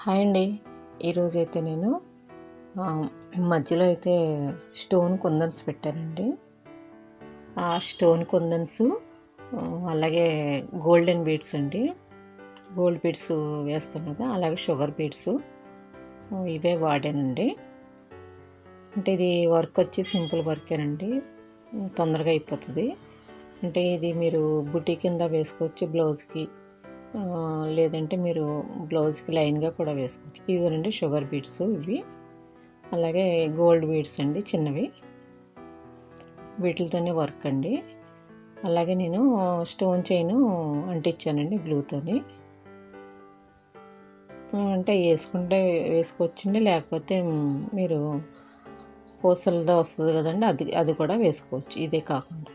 Hi అండి. ఈరోజైతే నేను మధ్యలో అయితే స్టోన్ కుందన్స్ పెట్టానండి. ఆ స్టోన్ కుందన్స్ అలాగే గోల్డెన్ బీడ్స్ అండి. గోల్డ్ బీడ్స్ వేస్తాం కదా, అలాగే షుగర్ బీడ్స్ ఇవే వాడానండి. అంటే ఇది వర్క్ వచ్చి సింపుల్ వర్కేనండి, తొందరగా అయిపోతుంది. అంటే ఇది మీరు బుటీ కింద వేసుకోవచ్చు బ్లౌజ్కి, లేదంటే మీరు బ్లౌజ్కి లైన్గా కూడా వేసుకోవచ్చు. ఇవేనండి షుగర్ బీడ్స్ ఇవి. అలాగే గోల్డ్ బీడ్స్ అండి చిన్నవి, వీటితోనే వర్క్ అండి. అలాగే నేను స్టోన్ చైన్ అంటించానండి గ్లూతోని. అంటే వేసుకుంటే వేసుకోవచ్చండి, లేకపోతే మీరు పూసలతో వస్తుంది కదండి, అది కూడా వేసుకోవచ్చు ఇదే కాకుండా.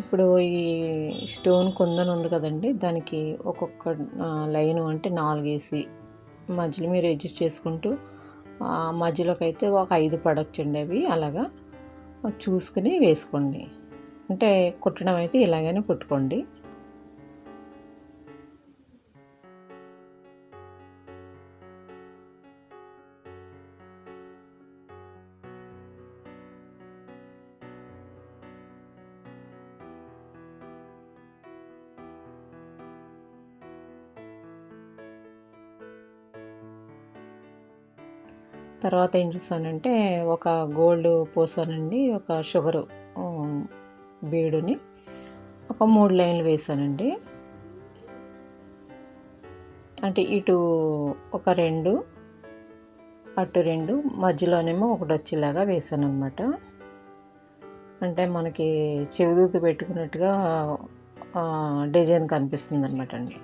ఇప్పుడు ఈ స్టోన్ కుందన్ ఉంది కదండి, దానికి ఒక్కొక్క లైను అంటే 4 వేసి మధ్యలో మీరు అడ్జస్ట్ చేసుకుంటూ మధ్యలోకి అయితే ఒక 5 పడొచ్చండి. అవి అలాగా చూసుకుని వేసుకోండి. అంటే కుట్టడం అయితే ఇలాగనే కుట్టుకోండి. తర్వాత ఏం చేశానంటే ఒక గోల్డ్ పోసానండి, ఒక షుగరు బీడుని ఒక 3 లైన్లు వేసానండి. అంటే ఇటు ఒక 2, అటు 2, మధ్యలోనేమో ఒకటి వచ్చేలాగా వేసాను అనమాట. అంటే మనకి చెవిదూత పెట్టుకున్నట్టుగా డిజైన్ కనిపిస్తుంది అనమాట అండి.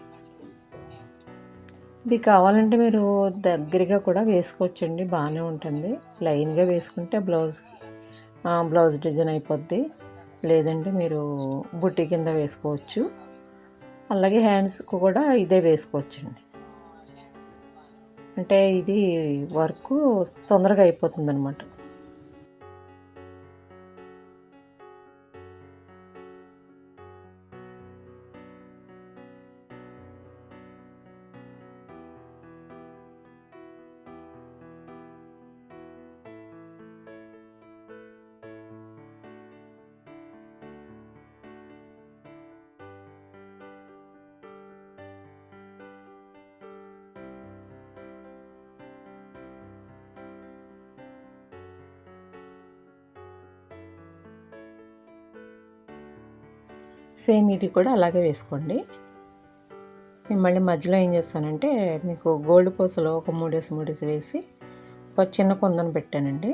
ఇది కావాలంటే మీరు దగ్గరగా కూడా వేసుకోవచ్చండి, బాగానే ఉంటుంది. లైన్గా వేసుకుంటే బ్లౌజ్ డిజైన్ అయిపోద్ది. లేదంటే మీరు బుట్టి కింద వేసుకోవచ్చు. అలాగే హ్యాండ్స్కి కూడా ఇదే వేసుకోవచ్చండి. అంటే ఇది వర్క్ తొందరగా అయిపోతుంది అనమాట. సేమ్ ఇది కూడా అలాగే వేసుకోండి. నేను మళ్ళీ మధ్యలో ఏం చేస్తానంటే మీకు గోల్డ్ పూసలో ఒక 3 వేసి ఒక చిన్న కుందను పెట్టానండి.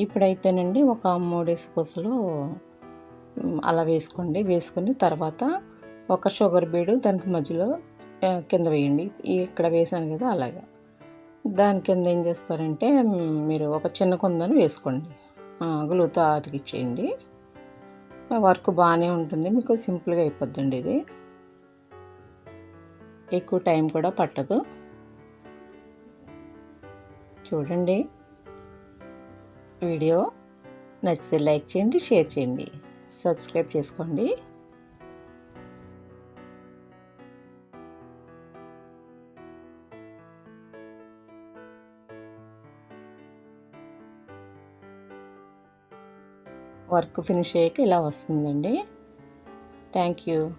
ఇప్పుడైతేనండి ఒక 3 పూసలు అలా వేసుకోండి. వేసుకొని తర్వాత ఒక షుగర్ బీడు దానికి మధ్యలో కింద వేయండి. ఇక్కడ వేసాను కదా అలాగా. దాని కింద ఏం చేస్తారంటే మీరు ఒక చిన్న కుందను వేసుకోండి, గ్లూతో అతికిచ్చేయండి. వర్క్ బాగానే ఉంటుంది, మీకు సింపుల్గా అయిపోద్దండి. ఇది ఎక్కువ టైం కూడా పట్టదు. చూడండి, వీడియో నచ్చితే లైక్ చేయండి, షేర్ చేయండి, సబ్స్క్రైబ్ చేసుకోండి. వర్క్ ఫినిష్ అయ్యాక ఇలా వస్తుందండి. Thank you.